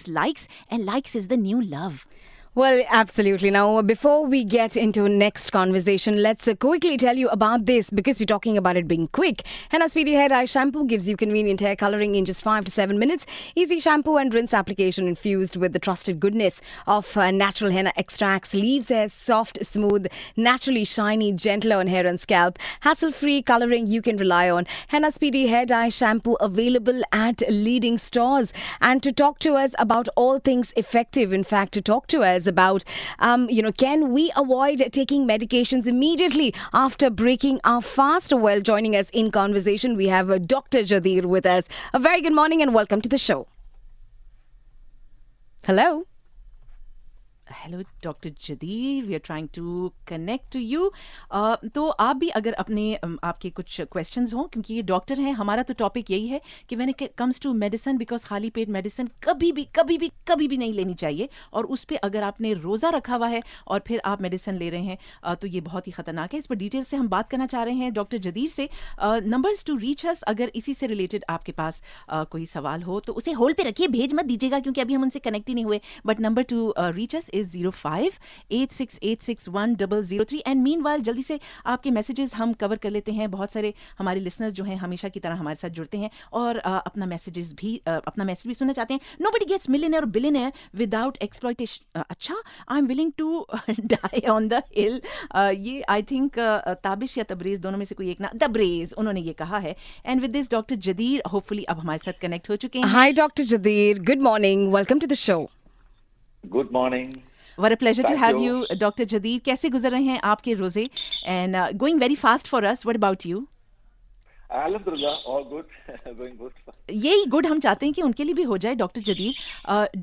likes, and likes is the new love. Well, absolutely. Now, before we get into next conversation, let's quickly tell you about this because we're talking about it being quick. Henna Speedy Hair Dye Shampoo gives you convenient hair coloring in just 5 to 7 minutes. Easy shampoo and rinse application infused with the trusted goodness of natural henna extracts leaves hair soft, smooth, naturally shiny, gentle on hair and scalp. Hassle-free coloring you can rely on. Henna Speedy Hair Dye Shampoo available at leading stores. And to talk to us about all things effective, in fact, to talk to us about, can we avoid taking medications immediately after breaking our fast? Well, joining us in conversation, we have Dr. Jadeer with us. A very good morning and welcome to the show. Hello. Hello doctor Jadeer, we are trying to connect to you. तो आप भी अगर अपने आपके कुछ questions हों, क्योंकि ये डॉक्टर हैं, हमारा तो टॉपिक यही है कि when it comes to medicine, because खाली पेट मेडिसिन कभी भी नहीं लेनी चाहिए. और उस पर अगर आपने रोज़ा रखा हुआ है और फिर आप मेडिसिन ले रहे हैं तो ये बहुत ही ख़तरनाक है. इस पर डिटेल से हम बात करना चाह रहे हैं डॉक्टर जदीर से. नंबर्स टू रीच अस, अगर इसी से रिलेटेड आपके पास कोई सवाल हो तो उसे होल्ड पे रखिए, भेज मत दीजिएगा क्योंकि अभी हम उनसे कनेक्ट ही नहीं हुए. But number two reach us is 05-8686-1003. And meanwhile जल्दी से आपके मैसेजेस हम कवर कर लेते हैं. बहुत सारे हमारे लिसनर्स जो हैं हमेशा की तरह हमारे साथ जुड़ते हैं और अपना मैसेज भी सुनना चाहते हैं. नोबडी गेट्स मिलियनेयर और बिलियनेयर विदाउट एक्सप्लॉयटेशन. अच्छा, I am willing to die on the hill. ये आई थिंक ताबिश या तबरेज दोनों में से कोई एक ना, तबरेज उन्होंने ये कहा है. And with this doctor Jadeer hopefully अब हमारे साथ कनेक्ट हो चुके हैं. Hi, Dr. Jadeer. Good morning. Welcome to the show. Good morning. What a pleasure to Thank have you. you, Dr. Jadeer. कैसे गुजर रहे हैं आपके रोजे? And going very fast for us. What about you? Alhamdulillah, all good. Going good. यही good हम चाहते हैं कि उनके लिए भी हो जाए डॉक्टर जदीर,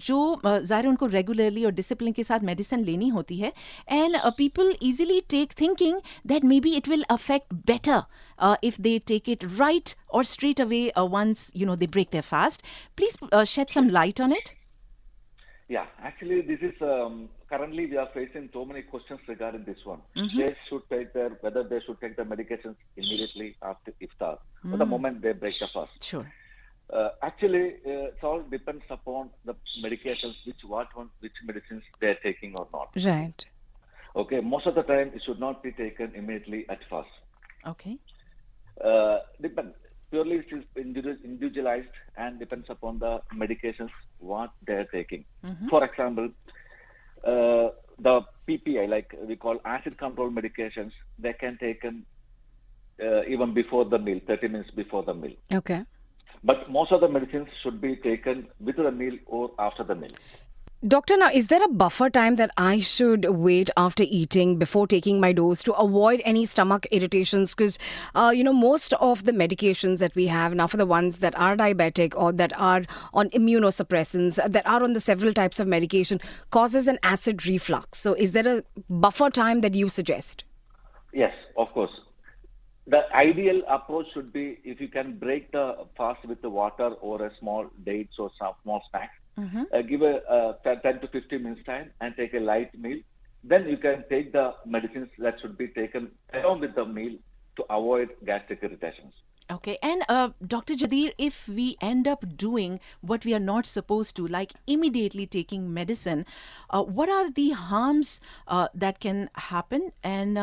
जो ज़ाहिर उनको रेगुलरली और डिसिप्लिन के साथ मेडिसिन लेनी होती है. And people easily take thinking that maybe it will affect better if they take it right or straight away once they break their fast. Please shed some light on it. Yeah, actually, this is currently we are facing so many questions regarding this one. They should take whether they should take the medications immediately after iftar, or the moment they break the fast. Sure. Actually, it all depends upon the medications, which medicines they are taking or not. Right. Okay, most of the time it should not be taken immediately at fast. Okay. Depends. Purely it is individualized and depends upon the medications what they are taking. For example, the PPI, like we call acid control medications, they can taken even before the meal, 30 minutes before the meal. Okay. But most of the medicines should be taken with the meal or after the meal. Doctor, now, is there a buffer time that I should wait after eating before taking my dose to avoid any stomach irritations? Because, most of the medications that we have now for the ones that are diabetic or that are on immunosuppressants, that are on the several types of medication, causes an acid reflux. So is there a buffer time that you suggest? Yes, of course. The ideal approach should be if you can break the fast with the water or a small dates or some small snacks. Give a 10 to 15 minutes time and take a light meal. Then you can take the medicines that should be taken along with the meal to avoid gastric irritations. Okay, and Dr. Jadeer, if we end up doing what we are not supposed to, like immediately taking medicine, what are the harms that can happen? And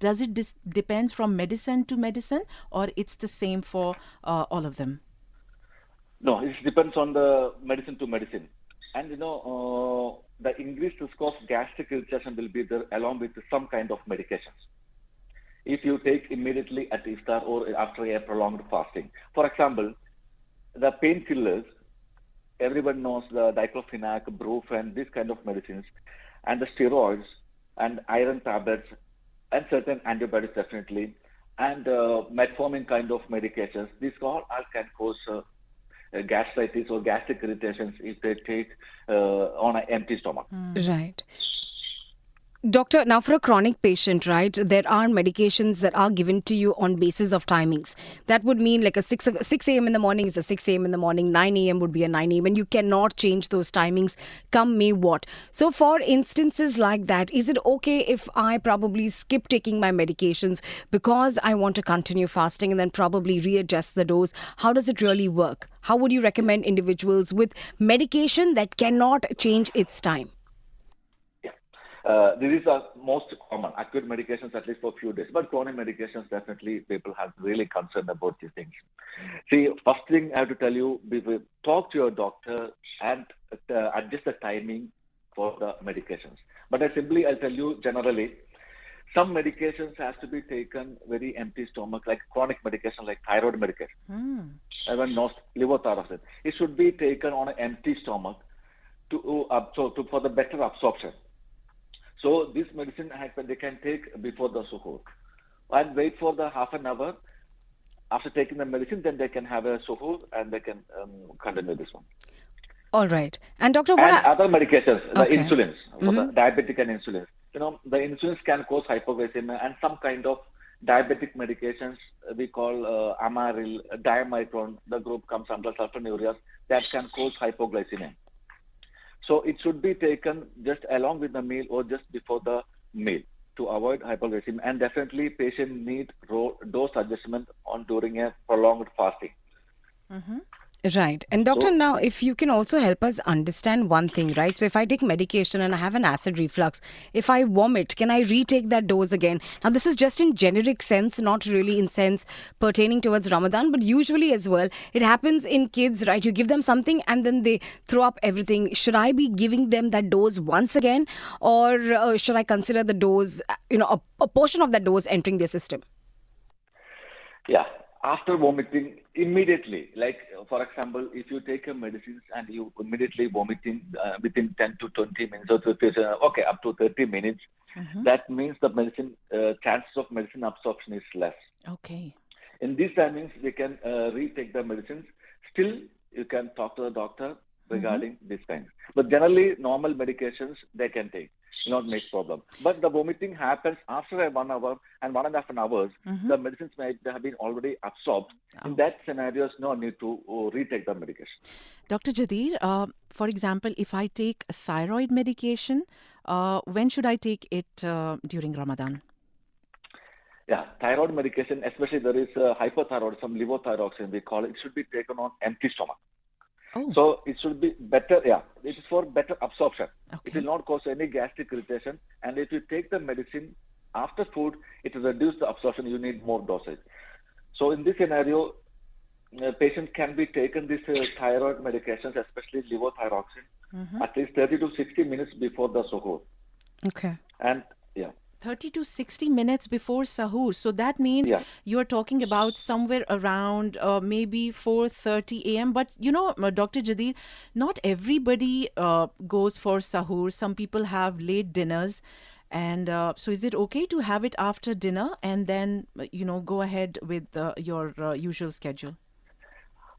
does it depends from medicine to medicine, or it's the same for all of them? No, it depends on the medicine to medicine. And the increased risk of gastric irritation will be there along with some kind of medications. If you take immediately at iftar or after a prolonged fasting. For example, the painkillers, everyone knows the diclofenac, brufen, these kind of medicines, and the steroids and iron tablets and certain antibiotics definitely, and metformin kind of medications. These all can cause gastritis or gastric irritations if they take on an empty stomach. Right. Doctor, now for a chronic patient, right, there are medications that are given to you on basis of timings. That would mean like a 6 a.m. in the morning is a 6 a.m. in the morning, 9 a.m. would be a 9 a.m. and you cannot change those timings come May what. So for instances like that, is it okay if I probably skip taking my medications because I want to continue fasting and then probably readjust the dose? How does it really work? How would you recommend individuals with medication that cannot change its time? This is the most common acute medications, at least for a few days. But chronic medications, definitely people have really concerned about these things. See, first thing I have to tell you, talk to your doctor and adjust the timing for the medications. But I'll tell you generally, some medications has to be taken very empty stomach, like chronic medication, like thyroid medication, even levothyroxine. It should be taken on an empty stomach for the better absorption. So this medicine they can take before the suhoor and wait for the half an hour. After taking the medicine, then they can have a suhoor and they can continue this one. All right. And Doctor, other medications, okay. The insulins, for the diabetic and insulins. The insulins can cause hypoglycemia, and some kind of diabetic medications we call Amaryl, Diamicron, the group comes under sulfonylureas, that can cause hypoglycemia. So it should be taken just along with the meal or just before the meal to avoid hypoglycemia. And definitely patient need dose adjustment during a prolonged fasting. Mm-hmm. Right. And Doctor, now if you can also help us understand one thing, right? So if I take medication and I have an acid reflux, if I vomit, can I retake that dose again? Now this is just in generic sense, not really in sense pertaining towards Ramadan, but usually as well, it happens in kids, right? You give them something and then they throw up everything. Should I be giving them that dose once again, or should I consider the dose, a portion of that dose entering their system? Yeah. After vomiting, immediately, like for example, if you take a medicines and you immediately vomiting within 10 to 20 minutes or up to 30 minutes, that means the medicine chances of medicine absorption is less. Okay. In these timings, they can retake the medicines. Still, you can talk to the doctor regarding these things. But generally, normal medications they can take. Not make problem. But the vomiting happens after 1 hour and 1.5 hours. The medicines may have been already absorbed. In that scenarios, no need to retake the medication. Dr. Jadeer, for example, if I take thyroid medication, when should I take it during Ramadan? Yeah, thyroid medication, especially there is hypothyroidism, levothyroxine, we call it, should be taken on empty stomach. Oh. So it should be better, it is for better absorption. Okay. It will not cause any gastric irritation. And if you take the medicine after food, it will reduce the absorption, you need more dosage. So in this scenario, patient can be taken these thyroid medications, especially levothyroxine, at least 30 to 60 minutes before the suhoor. Okay. And 30 to 60 minutes before sahur. So that means you're talking about somewhere around maybe 4:30 a.m. But Dr. Jadeer, not everybody goes for sahur. Some people have late dinners. And so is it okay to have it after dinner and then, go ahead with your usual schedule?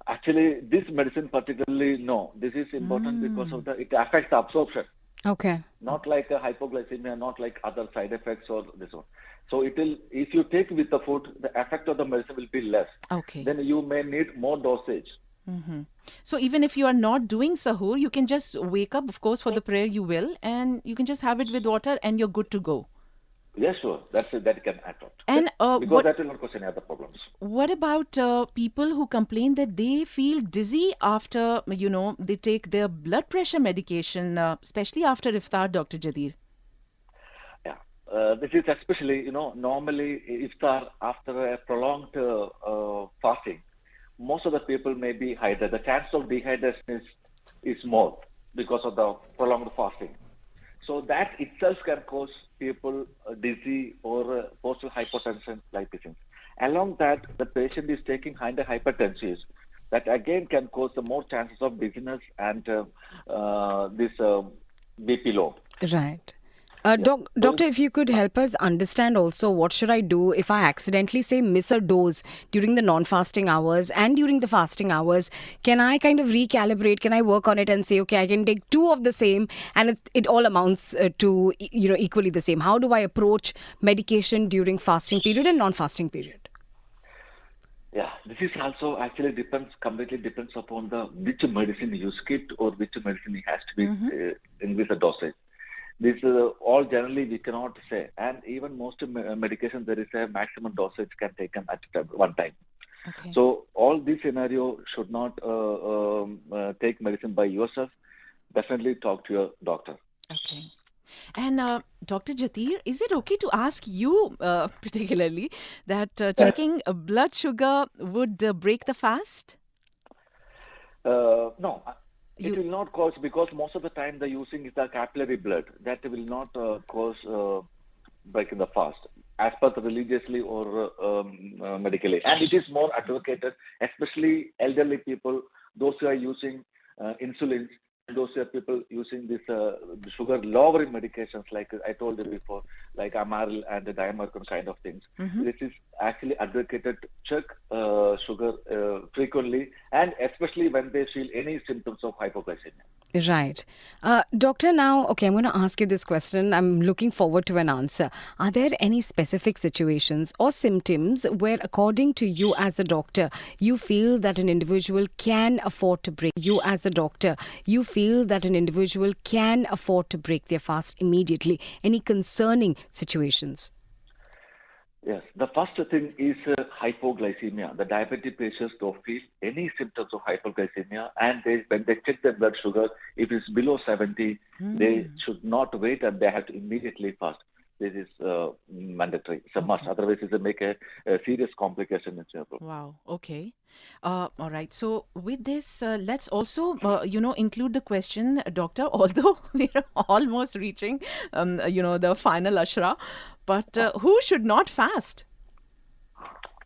Actually, this medicine particularly, no. This is important because of it affects the absorption. Okay. Not like a hypoglycemia, not like other side effects or this one. So if you take with the food, the effect of the medicine will be less. Okay. Then you may need more dosage. So even if you are not doing sahur, you can just wake up, of course, for the prayer you will, and you can just have it with water and you're good to go. Yes, sure. That can act out. And because that will not cause any other problems. What about people who complain that they feel dizzy after, they take their blood pressure medication, especially after iftar, Dr. Jadeer? Yeah. This is especially, normally iftar after a prolonged fasting, most of the people may be hydrated. The chance of dehydration is more because of the prolonged fasting. So that itself can cause people dizzy or postal hypotension like this. Along that, the patient is taking high hypertensives. That again can cause the more chances of dizziness and this BP low. Right. Yeah. So Doctor, if you could help us understand also, what should I do if I accidentally say miss a dose during the non-fasting hours and during the fasting hours? Can I kind of recalibrate? Can I work on it and say, okay, I can take two of the same, and it all amounts to equally the same? How do I approach medication during fasting period and non-fasting period? yeah, this is also actually completely depends upon the which medicine you skipped or which medicine has to be increase the dosage. This all generally we cannot say, and even most medication there is a maximum dosage can taken at one time. Okay. So all this scenario should not take medicine by yourself. Definitely talk to your doctor. Okay. And Dr. Jadeer, is it okay to ask you particularly that checking blood sugar would break the fast? No, it You will not cause because most of the time the using is the capillary blood that will not cause breaking the fast as per the religiously or medically, and it is more advocated, especially elderly people, those who are using insulin, those who are people using this sugar lowering medications like I told you before, like Amaryl and the Dimercon kind of things. Mhm. This is actually advocated to check sugar frequently, and especially when they feel any symptoms of hypoglycemia. Right. Doctor, now, okay, I'm going to ask you this question. I'm looking forward to an answer. Are there any specific situations or symptoms where, according to you as a doctor, you feel that an individual can afford to break? You as a doctor, you feel that an individual can afford to break their fast immediately? Any concerning situations? Yes, the first thing is hypoglycemia. The diabetic patients don't feel any symptoms of hypoglycemia, and when they check their blood sugar, if it's below 70, they Hmm. should not wait and they have to immediately fast. This is mandatory. It's a must. Okay. Otherwise, it will make a serious complication in your problem. Wow. Okay. All right. So with this, let's also, include the question, doctor. Although we're almost reaching, the final ashra, but Ah. who should not fast?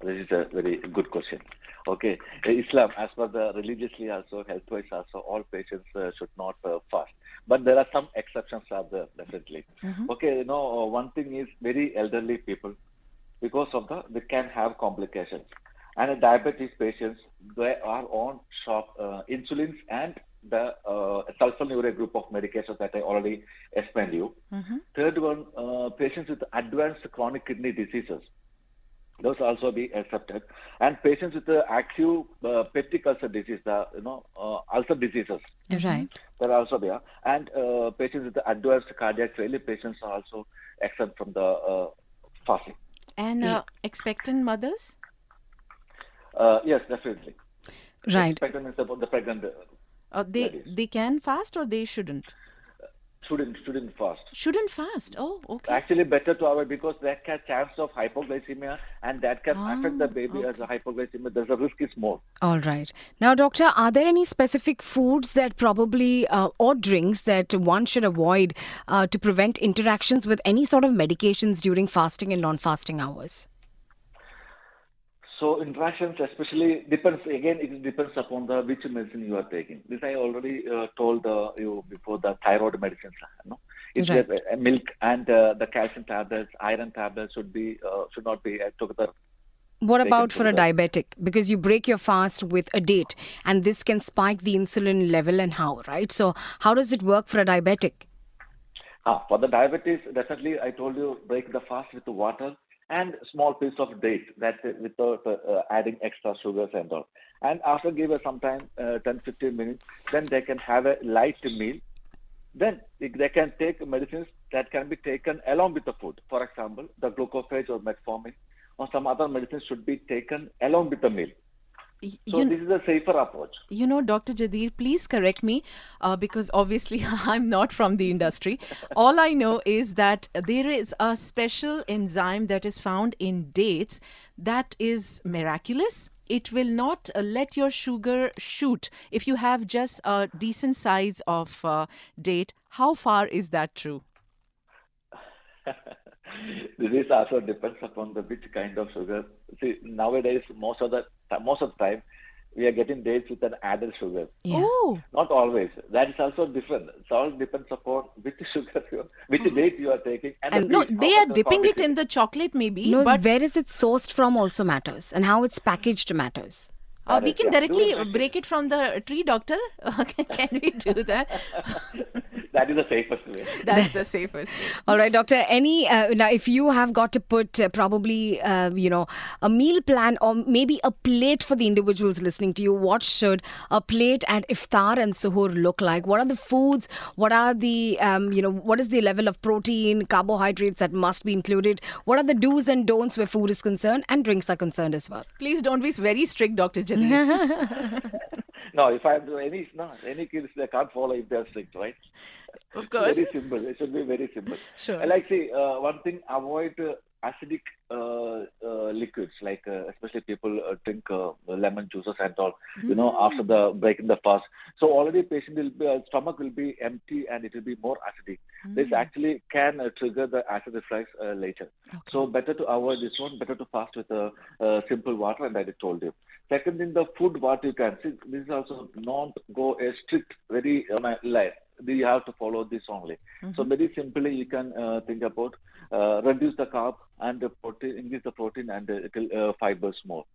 This is a very good question. Okay, Islam, as per the religiously also, health-wise also, all patients should not fast. But there are some exceptions are there, definitely. Mm-hmm. Okay, one thing is very elderly people, because of they can have complications. And diabetes patients, they are on shop insulins and the sulfonylurea group of medications that I already explained you. Mm-hmm. Third one, patients with advanced chronic kidney diseases, those also be accepted, and patients with the acute peptic ulcer disease, the ulcer diseases, Mm-hmm. Right. that are also there, and patients with the advanced cardiac failure patients are also exempt from the fasting. And expectant mothers? Yes, definitely. Right. Expectant is about the pregnant They ladies. they can fast or they shouldn't? Shouldn't fast. Shouldn't fast. Oh, okay. Actually, better to avoid because that can chance of hypoglycemia and that can affect the Ah, baby as a okay. hypoglycemia. There's a risk is more. All right. Now, doctor, are there any specific foods that probably, or drinks that one should avoid to prevent interactions with any sort of medications during fasting and non fasting hours? So interactions, especially depends again. It depends upon the which medicine you are taking. This I already told you before. The thyroid medicines, it's the Right. milk and the calcium tablets, iron tablets should not be together What taken about for a together. diabetic? Because you break your fast with a date, and this can spike the insulin level and how, right? So, how does it work for a diabetic? For the diabetes, definitely I told you break the fast with water and small piece of date that without adding extra sugars and all. And after give it some time, 10-15 minutes, then they can have a light meal. Then they can take medicines that can be taken along with the food. For example, the glucophage or metformin or some other medicines should be taken along with the meal. Y- So You this is a safer approach. Dr. Jadeer, please correct me because obviously I'm not from the industry. All I know is that there is a special enzyme that is found in dates that is miraculous. It will not let your sugar shoot if you have just a decent size of date. How far is that true? This also depends upon the which kind of sugar. See, nowadays most of the time we are getting dates with an added sugar. Yeah. Oh, Not always. That is also different. It all depends upon which sugar, which date you are taking, and the And no, date, how they are much of dipping it quantity. in the chocolate maybe, no, but where is it sourced from also matters, and how it's packaged matters. we Correct, can yeah. Do directly it like break it from the tree, doctor. Can we do that? that is the safest way. That's the safest way. All right, doctor. Any now, if you have got to put probably a meal plan or maybe a plate for the individuals listening to you, what should a plate at iftar and suhoor look like? What are the foods? What are the what is the level of protein, carbohydrates that must be included? What are the do's and don'ts where food is concerned and drinks are concerned as well? Please don't be very strict, Dr. Jadeer. No, if I do any kids, they can't follow if they are strict, right? Of It's course. very simple. It should be very simple. Sure. I like say one thing: avoid acidic liquids, like especially people drink lemon juices and all. You know, after the breaking the fast, so already patient will be stomach will be empty and it will be more acidic. This actually can trigger the acid reflux later. So better to avoid this one. Better to fast with simple water, and I told you. Second, in the food, what you can see, this is also not go a strict very life. You have to follow this only. So very simply, you can think about reduce the carb and the protein, increase the protein and fibers more.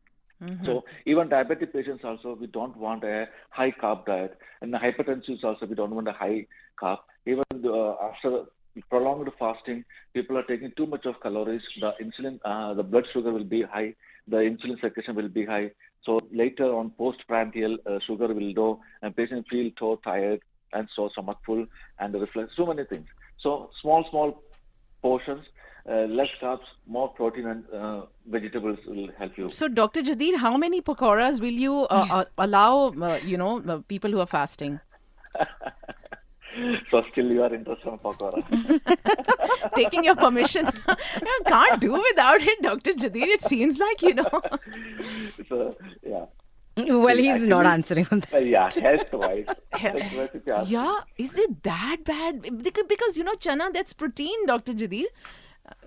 So even diabetic patients also, we don't want a high carb diet, and the hypertensives also, we don't want a high carb. Even after prolonged fasting, people are taking too much of calories. The insulin, the blood sugar will be high. The insulin secretion will be high. So later on, postprandial sugar will low, and patient feel so tired and so stomach full and reflux. So many things. So small portions, less carbs, more protein and vegetables will help you. So, Dr. Jadeer, how many pakoras will you allow, people who are fasting? So still you are interested in pakora. Taking your permission. I can't do without it, Dr. Jadeer. It seems like, So yeah. Well, he's not Actually, answering on that. Yeah, health-wise, if you ask me. Yeah, is it that bad? Because, chana, that's protein, Dr. Jadeer.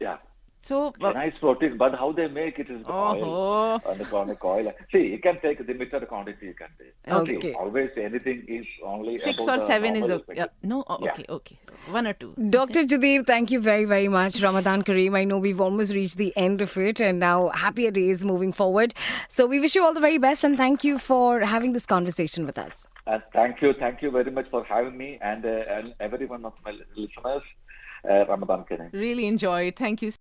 Yeah. So, Nice protein, but how they make it is the oil, oh, on the conic oil. See, you can take the limited quantity. You can take. Okay. See, always anything is only 6 about or the 7 is normal okay. perspective. No, Yeah. okay. 1 or 2. Dr. Jadeer, thank you very, very much. Ramadan Kareem. I know we've almost reached the end of it and now happier days moving forward. So we wish you all the very best and thank you for having this conversation with us. Thank you very much for having me and every one of my listeners. Ramadan Kareem. Really enjoy it. Thank you